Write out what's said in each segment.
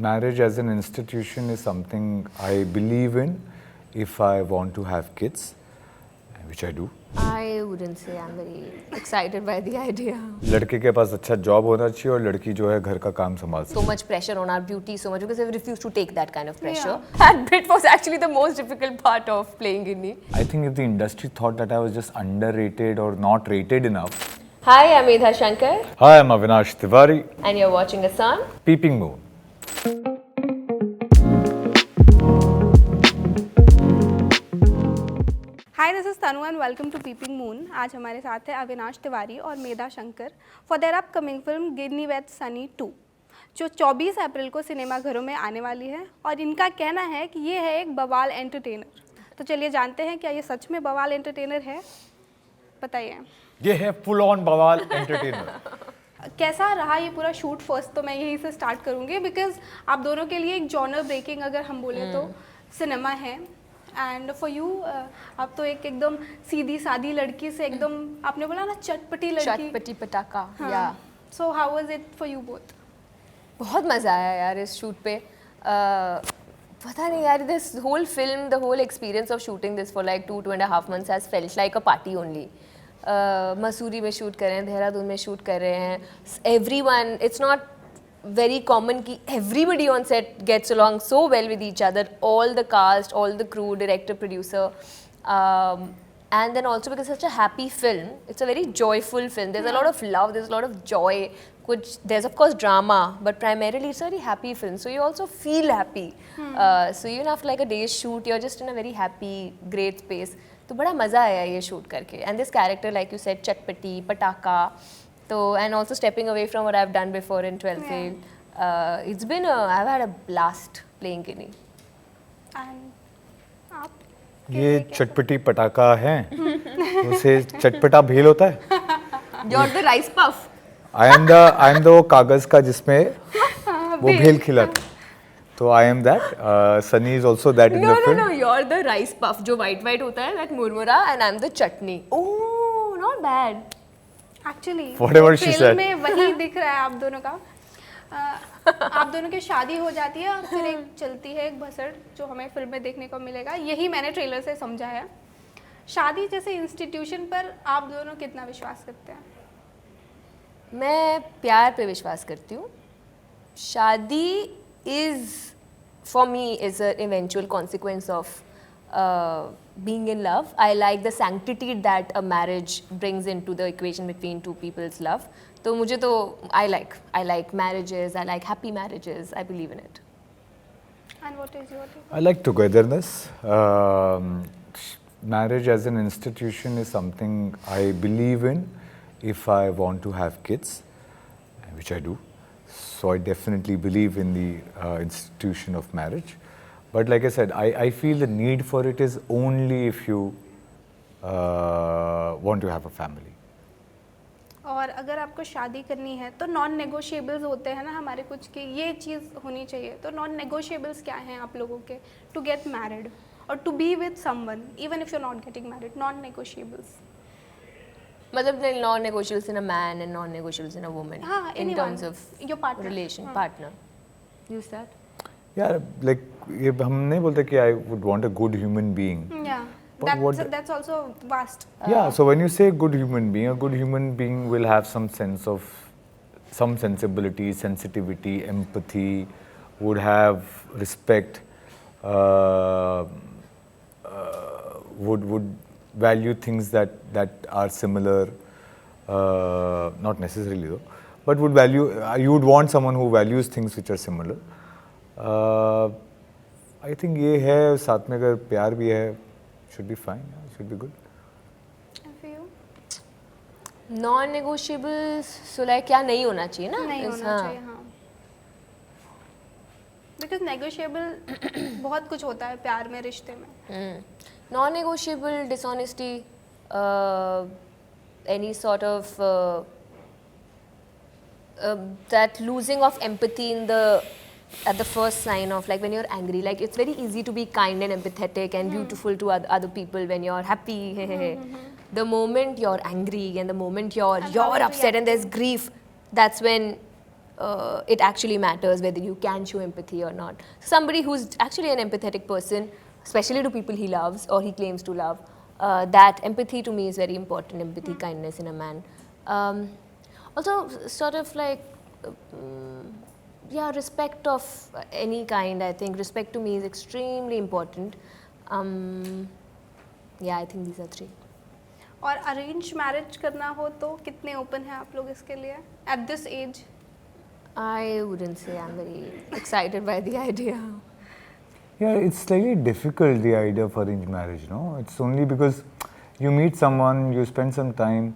marriage as an institution is something I believe in if I want to have kids, which I do. I wouldn't say I'm very excited by the idea. लड़के के पास अच्छा job होना चाहिए और लड़की जो है घर का काम संभाल सकती So much pressure on our beauty, so much because I refuse to take that kind of pressure. That bit was actually the most difficult part of playing Ginny. है. I think if the industry thought that I was just underrated or not rated enough. Hi, I'm Medha Shankar, Hi, I'm Avinash Tiwari. and you're watching us on Peeping Moon. Hi this is Tanu and welcome to Peeping Moon. आज हमारे साथ है अविनाश तिवारी और Medha Shankar for their upcoming film Ginny weds Sunny 2 जो 24 अप्रैल को सिनेमाघरों में आने वाली है। और इनका कहना है कि ये है एक बवाल एंटरटेनर। तो चलिए जानते हैं क्या ये सच में बवाल एंटरटेनर है, बताइए। ये है फुल ऑन बवाल एंटरटेनर। कैसा रहा ये पूरा शूट? फर्स्ट तो मैं यहीं से स्टार्ट करूँगी बिकॉज आप दोनों के लिए एक जॉनर ब्रेकिंग अगर हम बोले तो सिनेमा है। एंड फॉर यू आप तो एक एकदम सीधी सादी लड़की से एकदम आपने बोला ना चटपटी लड़की, चटपटी पटाखा। हाँ। So how was it for you both? बहुत मज़ा आया यार इस शूट पे। पता नहीं यार, this whole film, the whole experience of shooting this for like 2.5 months has felt like a party only. Mussoorie में शूट कर रहे हैं, देहरादून में शूट कर रहे हैं। Everyone, it's not very common ki everybody on set gets along so well with each other, all the cast, all the crew, director, producer, and then also because it's such a happy film, it's a very joyful film. There's a lot of love, there's a lot of joy, which there's of course drama, but primarily it's a very happy film, so you also feel happy. So even after like a day's shoot, you're just in a very happy, great space. तो बड़ा मज़ा आया ये shoot करके। And this character, like you said, चटपटी पटाखा, so, and also stepping away from what I've done before in 12th Fail. It's been I've had a blast playing Ginny. And आप? ये चटपटी पटाखा है। उसे चटपटा भेल होता है। You're the rice puff. I am the वो कागज का जिसमें वो भेल खिलाता है। तो I am that. Sunny is also that in the film. No, you're the rice puff जो white होता है, that murmura, and I'm the chutney. Oh, not bad. Actually Whatever she film said. में वही दिख रहा है आप दोनों का। आप दोनों की शादी हो जाती है और फिर एक चलती है एक भसड़ जो हमें फिल्म में देखने को मिलेगा। यही मैंने ट्रेलर से समझा है। शादी जैसे इंस्टीट्यूशन पर आप दोनों कितना विश्वास करते हैं? मैं प्यार पे विश्वास करती हूँ। शादी is for me is an eventual consequence of being in love. I like the sanctity that a marriage brings into the equation between two people's love. तो मुझे तो I like marriages. I like happy marriages. I believe in it. And what is your take? I like togetherness. Marriage as an institution is something I believe in if I want to have kids, which I do. So I definitely believe in the institution of marriage. But like I said, I feel the need for it is only if you want to have a family. और अगर आपको शादी करनी है तो non negotiables होते हैं ना हमारे कुछ कि ये चीज़ होनी चाहिए। तो नॉन नेगोशिएबल्स क्या हैं आप लोगों के टू गेट मैरिड और to be with someone even if you are not getting married? Non negotiables मतलब non-negotiables in a man and non-negotiables in a woman. हाँ, in anyone. terms of Your partner. relation, हाँ. partner. Use that. Yeah, like ये हम नहीं बोलते कि I would want a good human being. Yeah, But that's also vast. Yeah, so when you say good human being, a good human being will have some sense of, some sensibility, sensitivity, empathy, would have respect, would value things that are similar, not necessarily though, but would value, you would want someone who values things which are similar. I think ये है, साथ में अगर प्यार भी है, should be fine, should be good. And for you? Non-negotiables, so like क्या नहीं होना चाहिए ना? नहीं इस- होना हाँ. चाहिए, हाँ। बिकॉज नेगोशिएबल बहुत कुछ होता है प्यार में, रिश्ते में। Non-negotiable, dishonesty, any sort of that losing of empathy in the at the first sign of like when you're angry, like it's very easy to be kind and empathetic and beautiful to other people when you're happy. The moment you're angry and the moment you're upset and there's grief, that's when it actually matters whether you can show empathy or not. Somebody who's actually an empathetic person, especially to people he loves or he claims to love, that empathy to me is very important, empathy, kindness in a man. Also, sort of like, yeah, respect of any kind, I think. Respect to me is extremely important. Yeah, I think these are three. और arrange marriage करना हो तो कितने open हैं आप लोग इसके लिए at this age? I wouldn't say I'm very excited by the idea. Yeah, it's slightly difficult, the idea of arranged marriage, no? It's only because you meet someone, you spend some time,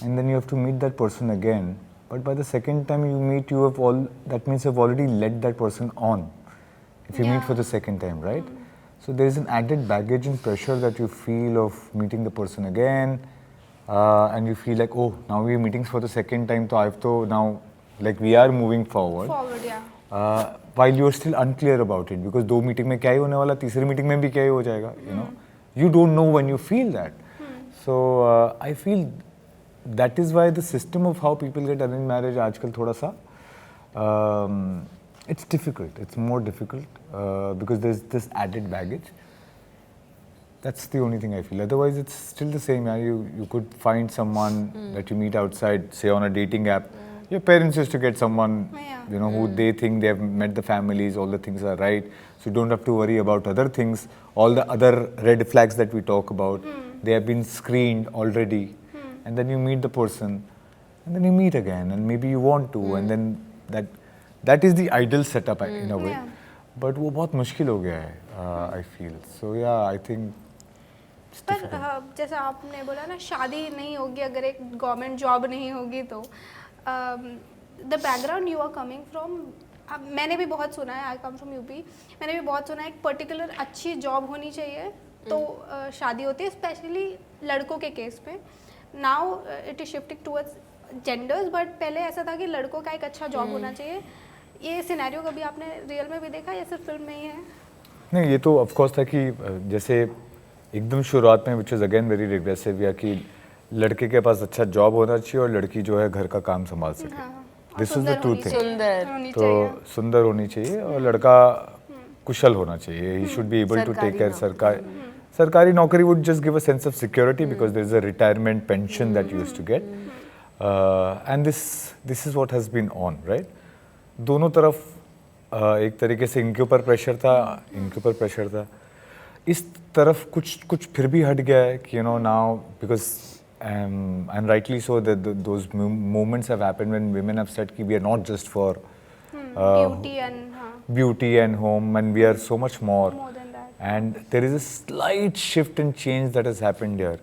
and then you have to meet that person again. But by the second time you meet, that means you've already led that person on, if you meet for the second time, right? So there is an added baggage and pressure that you feel of meeting the person again, and you feel like, oh, now we're meeting for the second time, so I have to now, like we are moving forward. Forward या While you are still unclear about it, because दो meeting में क्या ही होने वाला, तीसरी meeting में भी क्या ही हो जाएगा, you know, you don't know when you feel that. So I feel that is why the system of how people get arranged marriage आजकल थोड़ा सा it's difficult. It's more difficult because there's this added baggage. That's the only thing I feel. Otherwise, it's still the same. Yeah? You could find someone that you meet outside, say on a dating app. Your parents used to get someone, you know, who they think they have met the families, all the things are right. So you don't have to worry about other things. All the other red flags that we talk about, they have been screened already. And then you meet the person, and then you meet again, and maybe you want to, and then that is the ideal setup in a way. Yeah. But वो बहुत मुश्किल हो गया है, I feel. So yeah, I think. पर जैसा आपने बोला ना, शादी नहीं होगी अगर एक गवर्नमेंट जॉब नहीं होगी तो the background you are coming from, मैंने भी बहुत सुना है, आई कम फ्रॉम यूपी, मैंने भी बहुत सुना है एक पर्टिकुलर अच्छी जॉब होनी चाहिए तो शादी होती है, स्पेशली लड़कों के केस में. Now it is shifting towards genders, but पहले ऐसा था कि लड़कों का एक अच्छा जॉब होना चाहिए. ये सिनेरियो कभी आपने रियल में भी देखा या सिर्फ फिल्म में ही है? नहीं, ये तो ऑफ कोर्स था कि जैसे एकदम शुरुआत में which is again very regressive, या कि लड़के के पास अच्छा जॉब होना चाहिए और लड़की जो है घर का काम संभाल सके. This is the true thing. सुंदर. तो सुंदर होनी चाहिए और लड़का कुशल होना चाहिए. He should be able to take care. सरकारी नौकरी would just give a sense of security because there is a retirement pension that you used to get, and this is what has been on, right. दोनों तरफ एक तरीके से इनके ऊपर pressure था, इस तरफ कुछ फिर भी हट गया है कि you know now because and rightly so that those moments have happened when women have said कि we are not just for beauty and home, and we are so much more than that. And there is a slight shift and change that has happened here.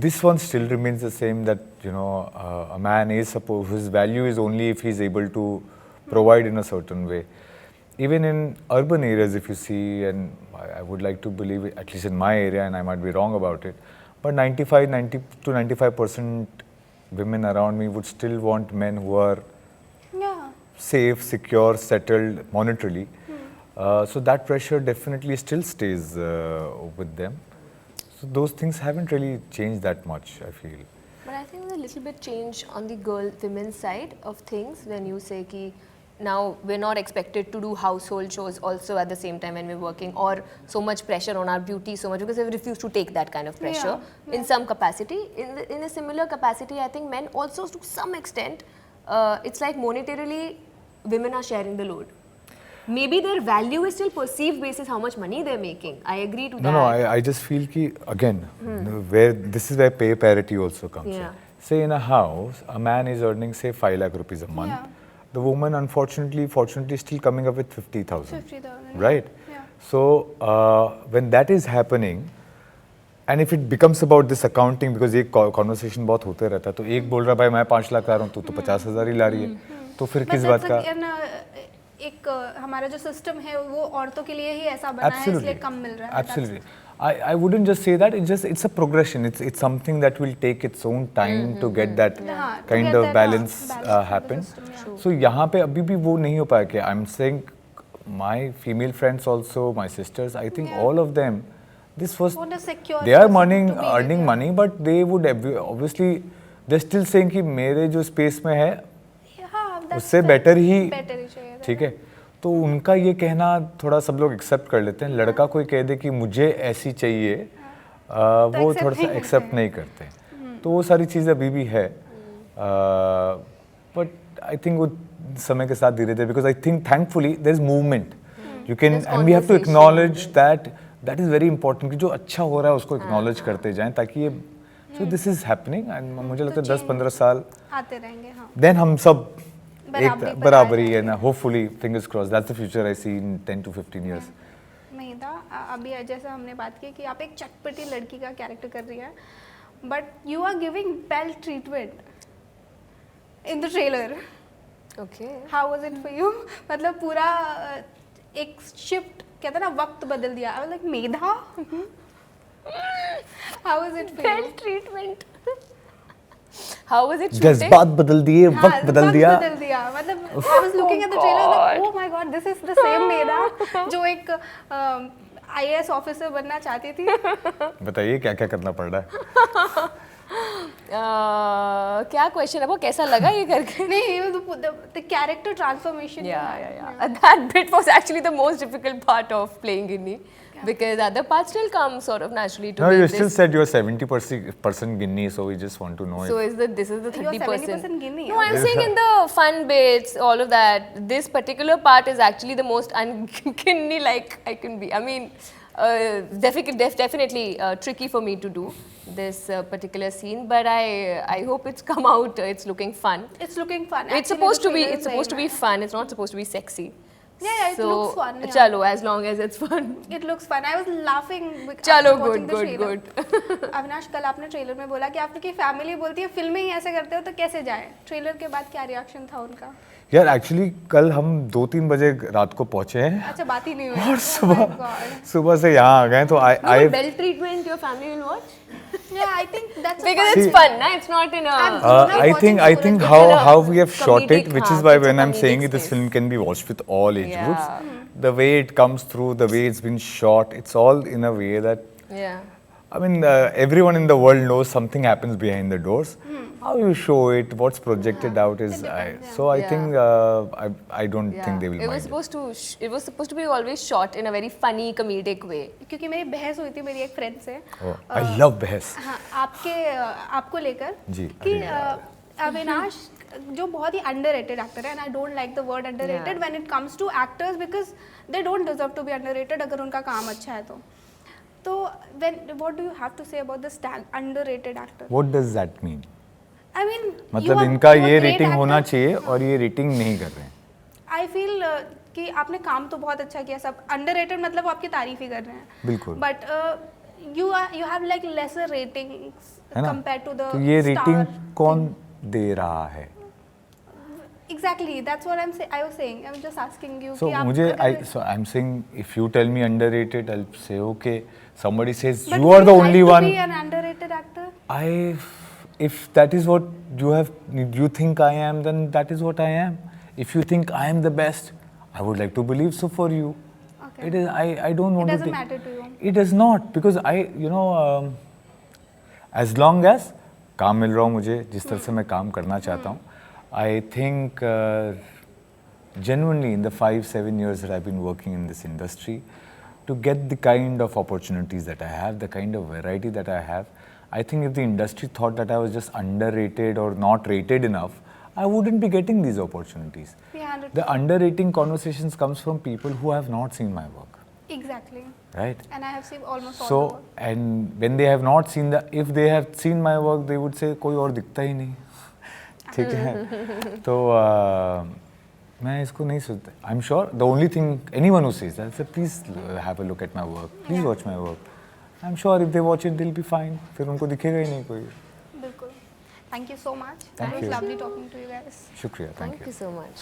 This one still remains the same, that you know a man is supposed, his value is only if he is able to provide in a certain way. Even in urban areas, if you see, and I would like to believe, at least in my area, and I might be wrong about it, but 90 to 95% women around me would still want men who are safe, secure, settled monetarily. So that pressure definitely still stays with them. So those things haven't really changed that much, I feel. But I think there's a little bit change on the women's side of things when you say ki now we're not expected to do household chores also at the same time when we're working, or so much pressure on our beauty so much, because they refuse to take that kind of pressure in some capacity. In a similar capacity, I think men also to some extent, it's like monetarily women are sharing the load. Maybe their value is still perceived basis how much money they're making. I agree to that. No, I just feel ki again, where this is where pay parity also comes in. Say in a house, a man is earning say 5 lakh rupees a month. The woman fortunately is still coming up with 50,000. Right? Yeah. So when that is happening, and if it becomes about this accounting, because एक conversation बहुत होते रहता है, तो एक बोल रहा भाई मैं 5 लाख ला रहा हूँ, तू तो 50,000 ही ला रही है, तो फिर किस बात का? एक हमारा जो सिस्टम है वो औरतों के लिए ही ऐसा बना है, इसलिए कम मिल रहा है. Absolutely. I wouldn't just say that. It's a progression. It's something that will take its own time to get that kind of balance happen. So यहाँ पे अभी भी वो नहीं हो पाया कि I'm saying my female friends also, my sisters, I think all of them, this was they are earning money, but they would obviously they're still saying कि मेरे जो space में है उससे बेटर ही बेटर ही चाहिए था। ठीक है। तो उनका ये कहना थोड़ा सब लोग एक्सेप्ट कर लेते हैं, लड़का कोई कह दे कि मुझे ऐसी चाहिए, वो accept थोड़ा सा नहीं एक्सेप्ट नहीं करते। तो वो सारी चीज़ें अभी भी है, बट आई थिंक वो समय के साथ धीरे धीरे, because I think thankfully there is movement, you can There's and we have to conversation. Acknowledge that is very important कि जो अच्छा हो रहा है उसको एक्नॉलेज करते जाएं, ताकि ये so this is happening. And मुझे लगता है 10-15 साल आते रहेंगे। हाँ, देन हम सब बराबरी एक पर बराबरी आ है ना, hopefully fingers cross, that's the future I see in 10 to 15 years। Medha, अभी जैसे हमने बात की कि आप एक चटपटी लड़की का कैरेक्टर कर रही हैं, but you are giving bell treatment in the trailer. Okay. How was it for you? मतलब पूरा एक शिफ्ट, कहते हैं ना, वक्त बदल दिया। I was like Medha, how was it for you? Well treatment. How was it shooting? जज्बात बदल दिए, वक्त बदल दिया। मतलब I was looking at the trailer like, oh my God, this is the same Medha जो एक आईएएस ऑफिसर बनना चाहती थी। बताइए क्या क्या करना पड़ रहा है। क्या क्वेश्चन है वो, कैसा लगा ये करके? नहीं, the character transformation. Yeah. That bit was actually the most difficult part of playing Ginny, because other parts still come sort of naturally to No, me. you still said you're 70% Guinea, so we just want to know So if this is the You're 30%. 70% Guinea. No, I'm saying in the fun bits, all of that. This particular part is actually the most un-Guinea like I can be. I mean, definitely tricky for me to do this particular scene, but I hope it's come out. It's looking fun. It's looking fun. It's supposed to be. It's supposed to be fun. It's not supposed to be sexy. Yeah, it looks fun. Yeah. Chalo, as long as it's fun. It looks fun. I was laughing. Chalo, after watching good, the good, trailer. good. Avinash, कल आपने trailer में बोला कि आपकी family बोलती है फिल्में ही ऐसे करते हो तो कैसे जाए। ट्रेलर के बाद क्या रिएक्शन था उनका? यार एक्चुअली कल हम 2-3 बजे रात को पहुंचे हैं अच्छा, बात ही नहीं हुई। और Oh my God. सुबह से यहाँ आ गए, तो आई Bell treatment, your family will watch Yeah, I think that's a because fun- it's fun, na? It's not in a. I think how we have shot it, which is why when I'm saying it, this space. film can be watched with all age Yeah. groups. The way it comes through, the way it's been shot, it's all in a way that, Yeah. I mean, everyone in the world knows something happens behind the doors. How you show it, what's projected out is, so I Yeah. think I don't think they will It was mind. supposed to. It was supposed to be always shot in a very funny, comedic way. क्योंकि मेरी बहस हुई थी मेरी एक friend से। I love बहस। हाँ, आपको लेकर जी, कि अरे अविनाश जो बहुत ही अंडररेटेड एक्टर है, and I don't like the word underrated when it comes to actors because they don't deserve to be underrated अगर उनका काम अच्छा है तो when what do you have to say about the underrated actor? What does that mean? I mean मतलब इनका ये rating होना चाहिए और ये रेटिंग नहीं कर रहे हैं। आई फील कि आपने काम तो बहुत अच्छा किया, सब अंडररेटेड मतलब वो आपकी तारीफ ही कर रहे हैं। बिल्कुल। But you have like lesser ratings है ना? कंपेयर टू द तो ये रेटिंग कौन दे रहा है? Exactly, that's what I was saying. I'm just asking you. So कि आप मुझे अगर- I'm saying if you tell me underrated, I'll say okay. Somebody says But you are would the like only to one. be an underrated actor? If that is what you think I am, then that is what I am. If you think I am the best, I would like to believe so for you. Okay. It is I don't want It to doesn't take- matter to you. It does not, because as long as काम मिल रहा हो मुझे, जिस तरह से मैं काम करना चाहता हूँ, I think genuinely in the 5-7 years that I've been working in this industry, to get the kind of opportunities that I have, the kind of variety that I have, I think if the industry thought that I was just underrated or not rated enough, I wouldn't be getting these opportunities. Yeah, 100%. The underrating conversations comes from people who have not seen my work, Exactly. right? And I have seen almost all the So, work. and when they have not seen if they have seen my work, they would say कोई और दिखता ही नहीं, ठीक है? तो मैं इसको नहीं सोचता. I'm sure the only thing anyone who says that, say please have a look at my work, please Yeah. watch my work. I'm sure if they watch it, they'll be fine. फिर उनको दिखेगा ही नहीं कोई. बिल्कुल. Thank you so much. Thank It was you. lovely talking to you guys. शुक्रिया, thank you. Thank you so much.